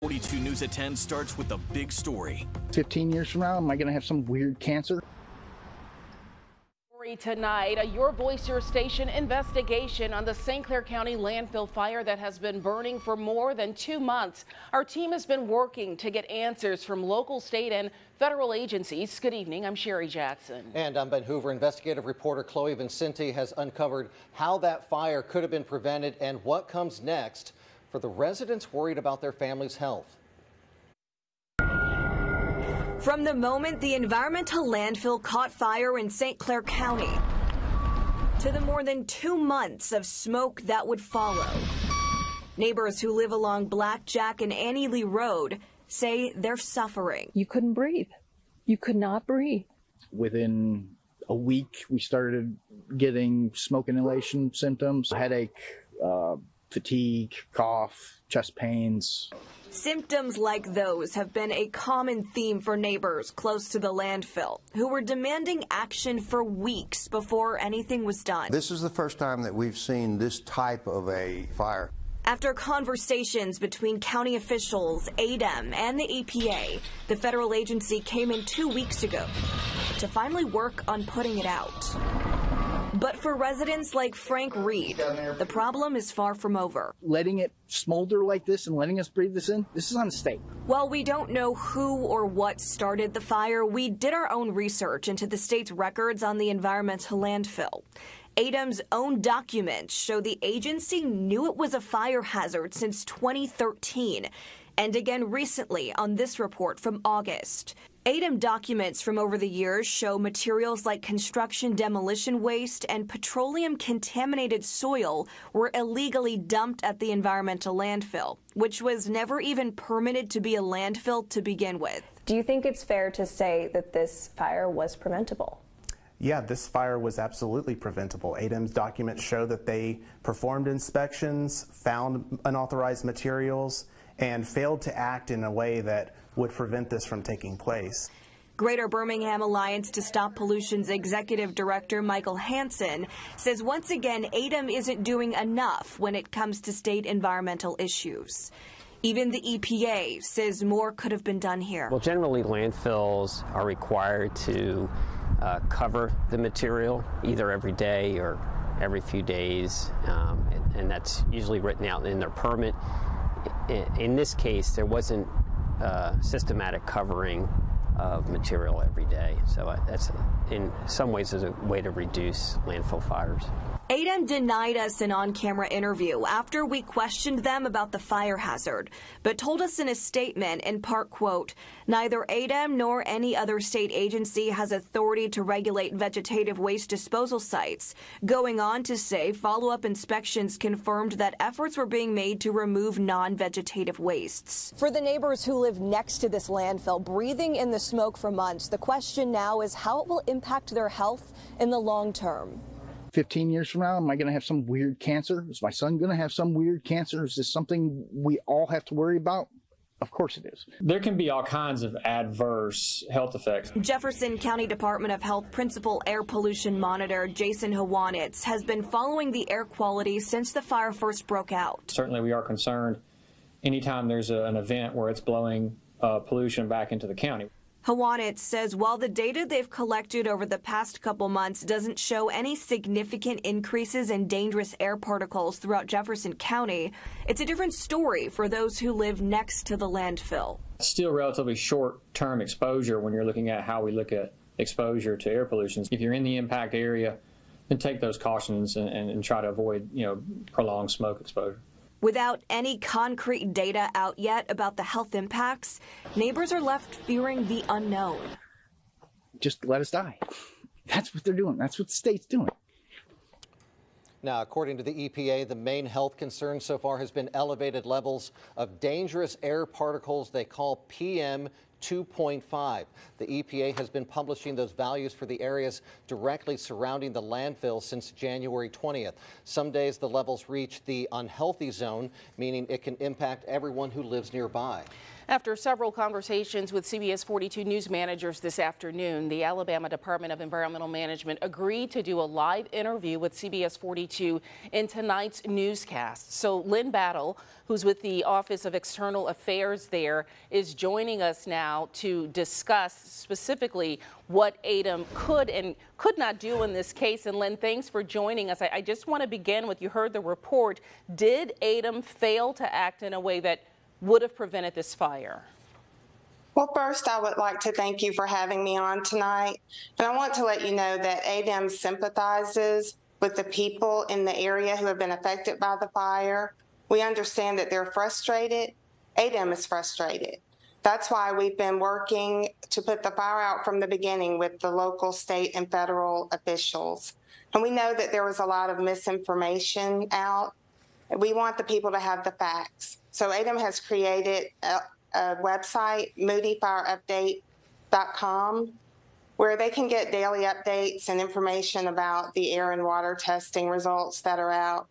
42 News at 10 starts with the big story. 15 years from now, am I going to have some weird cancer? Tonight, a Your Voice, Your Station investigation on the St. Clair County landfill fire that has been burning for more than 2 months. Our team has been working to get answers from local, state, and federal agencies. Good evening. I'm Sherry Jackson. And I'm Ben Hoover. Investigative reporter Chloe Vincenti has uncovered how that fire could have been prevented and what comes next for the residents worried about their family's health. From the moment the environmental landfill caught fire in St. Clair County to the more than 2 months of smoke that would follow, neighbors who live along Blackjack and Annie Lee Road say they're suffering. You couldn't breathe. You could not breathe. Within a week, we started getting smoke inhalation symptoms, headache, fatigue, cough, chest pains. Symptoms like those have been a common theme for neighbors close to the landfill who were demanding action for weeks before anything was done. This is the first time that we've seen this type of a fire. After conversations between county officials, ADEM, and the EPA, the federal agency came in 2 weeks ago to finally work on putting it out. But for residents like Frank Reed, the problem is far from over. Letting it smolder like this and letting us breathe this in, this is unsafe. While we don't know who or what started the fire, we did our own research into the state's records on the environmental landfill. ADEM's own documents show the agency knew it was a fire hazard since 2013, and again recently on this report from August. ADEM documents from over the years show materials like construction demolition waste and petroleum-contaminated soil were illegally dumped at the environmental landfill, which was never even permitted to be a landfill to begin with. Do you think it's fair to say that this fire was preventable? Yeah, this fire was absolutely preventable. ADEM's documents show that they performed inspections, found unauthorized materials, and failed to act in a way that would prevent this from taking place. Greater Birmingham Alliance to Stop Pollution's executive director, Michael Hansen, says once again ADEM isn't doing enough when it comes to state environmental issues. Even the EPA says more could have been done here. Well, generally landfills are required to cover the material either every day or every few days, and that's usually written out in their permit. In this case, there wasn't systematic covering of material every day, so that's in some ways is a way to reduce landfill fires. ADEM denied us an on-camera interview after we questioned them about the fire hazard, but told us in a statement, in part, quote, "Neither ADEM nor any other state agency has authority to regulate vegetative waste disposal sites," going on to say follow-up inspections confirmed that efforts were being made to remove non-vegetative wastes. For the neighbors who live next to this landfill, breathing in the smoke for months, the question now is how it will impact their health in the long term. 15 years from now, am I going to have some weird cancer? Is my son going to have some weird cancer? Is this something we all have to worry about? Of course it is. There can be all kinds of adverse health effects. Jefferson County Department of Health Principal Air Pollution Monitor Jason Hawanitz has been following the air quality since the fire first broke out. Certainly we are concerned anytime there's an event where it's blowing pollution back into the county. Hawanitz says while the data they've collected over the past couple months doesn't show any significant increases in dangerous air particles throughout Jefferson County, it's a different story for those who live next to the landfill. It's still relatively short-term exposure when you're looking at how we look at exposure to air pollution. If you're in the impact area, then take those cautions and try to avoid, prolonged smoke exposure. Without any concrete data out yet about the health impacts, neighbors are left fearing the unknown. Just let us die. That's what they're doing. That's what the state's doing. Now, according to the EPA, the main health concern so far has been elevated levels of dangerous air particles they call PM 2.5. The EPA has been publishing those values for the areas directly surrounding the landfill since January 20th. Some days the levels reach the unhealthy zone, meaning it can impact everyone who lives nearby. After several conversations with CBS 42 news managers this afternoon, the Alabama Department of Environmental Management agreed to do a live interview with CBS 42 in tonight's newscast. So Lynn Battle, who's with the Office of External Affairs there, is joining us now to discuss specifically what ADEM could and could not do in this case. And Lynn, thanks for joining us. I just want to begin with, you heard the report. Did ADEM fail to act in a way that would have prevented this fire? Well, first, I would like to thank you for having me on tonight. And I want to let you know that ADEM sympathizes with the people in the area who have been affected by the fire. We understand that they're frustrated. ADEM is frustrated. That's why we've been working to put the fire out from the beginning with the local, state, and federal officials. And we know that there was a lot of misinformation out. We want the people to have the facts. So ADEM has created a website, moodyfireupdate.com, where they can get daily updates and information about the air and water testing results that are out.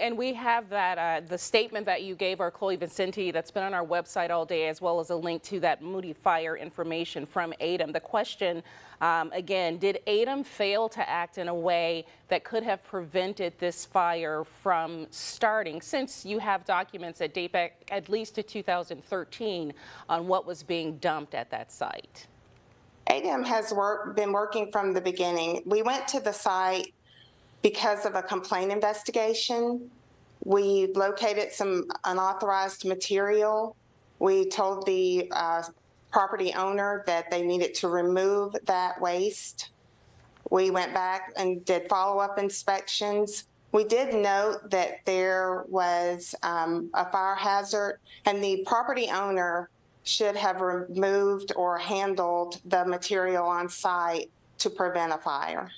And we have that, the statement that you gave our Chloe Vincenti that's been on our website all day, as well as a link to that Moody fire information from ADEM. The question, again, did ADEM fail to act in a way that could have prevented this fire from starting, since you have documents that date back at least to 2013 on what was being dumped at that site? ADEM has been working from the beginning. We went to the site because of a complaint investigation. We located some unauthorized material. We told the property owner that they needed to remove that waste. We went back and did follow-up inspections. We did note that there was a fire hazard, and the property owner should have removed or handled the material on site to prevent a fire.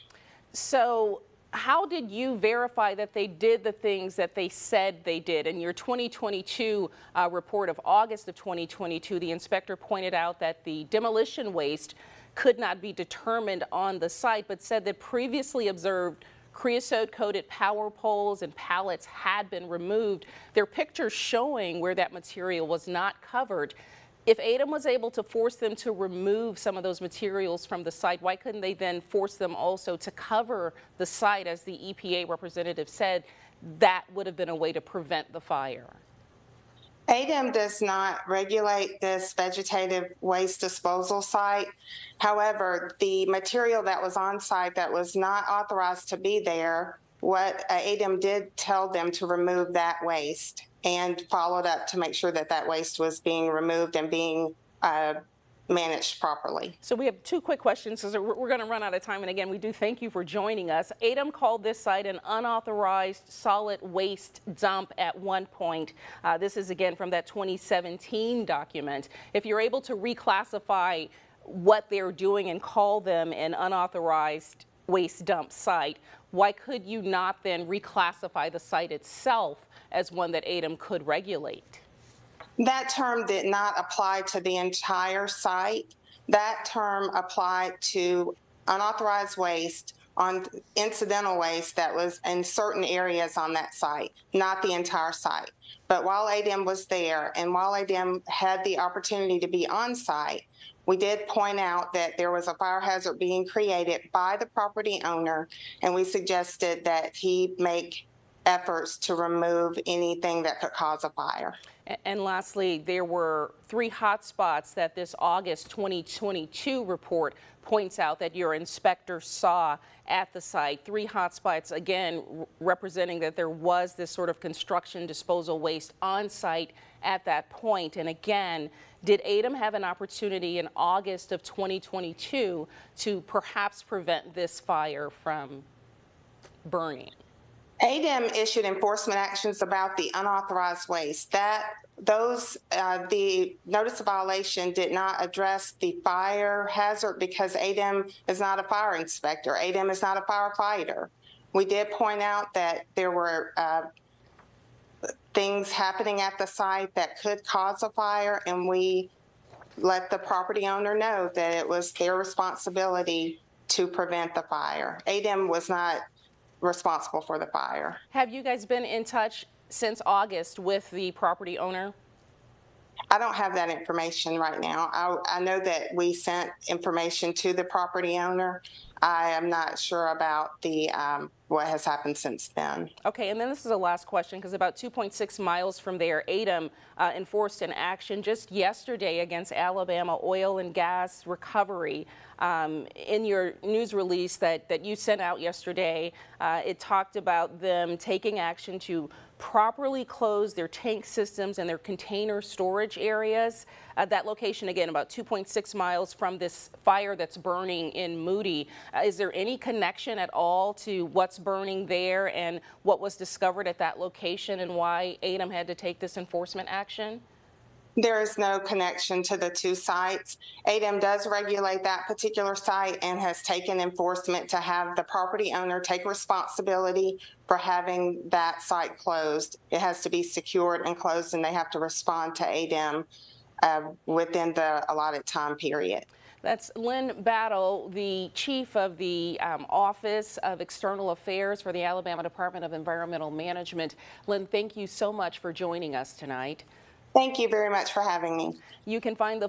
So how did you verify that they did the things that they said they did? In your 2022 report of August of 2022, the inspector pointed out that the demolition waste could not be determined on the site, but said that previously observed creosote-coated power poles and pallets had been removed. There are pictures showing where that material was not covered. If ADEM was able to force them to remove some of those materials from the site, why couldn't they then force them also to cover the site? As the EPA representative said, that would have been a way to prevent the fire. ADEM does not regulate this vegetative waste disposal site. However, the material that was on site that was not authorized to be there, what ADEM did tell them to remove that waste, and followed up to make sure that that waste was being removed and being managed properly. So we have two quick questions because we're going to run out of time. And again, we do thank you for joining us. ADEM called this site an unauthorized solid waste dump at one point. This is again from that 2017 document. If you're able to reclassify what they're doing and call them an unauthorized waste dump site, why could you not then reclassify the site itself as one that ADEM could regulate? That term did not apply to the entire site. That term applied to unauthorized waste, on incidental waste that was in certain areas on that site, not the entire site. But while ADEM was there and while ADEM had the opportunity to be on site, we did point out that there was a fire hazard being created by the property owner, and we suggested that he make efforts to remove anything that could cause a fire. And lastly, there were 3 hot spots that this August 2022 report points out that your inspector saw at the site. 3 hot spots, again, representing that there was this sort of construction disposal waste on site at that point. And again, did ADEM have an opportunity in August of 2022 to perhaps prevent this fire from burning? ADEM issued enforcement actions about the unauthorized waste. The notice of violation did not address the fire hazard because ADEM is not a fire inspector. ADEM is not a firefighter. We did point out that there were things happening at the site that could cause a fire, and we let the property owner know that it was their responsibility to prevent the fire. ADEM was not responsible for the fire. Have you guys been in touch since August with the property owner? I don't have that information right now. I know that we sent information to the property owner. I am not sure about the what has happened since then. Okay, and then this is the last question, because about 2.6 miles from there, ADEM enforced an action just yesterday against Alabama Oil and Gas Recovery. In your news release that you sent out yesterday, it talked about them taking action to properly close their tank systems and their container storage areas. That location, again, about 2.6 miles from this fire that's burning in Moody. Is there any connection at all to what's burning there and what was discovered at that location and why ADEM had to take this enforcement action? There is no connection to the two sites. ADEM does regulate that particular site and has taken enforcement to have the property owner take responsibility for having that site closed. It has to be secured and closed, and they have to respond to ADEM within the allotted time period. That's Lynn Battle, the chief of the Office of External Affairs for the Alabama Department of Environmental Management. Lynn, thank you so much for joining us tonight. Thank you very much for having me. You can find the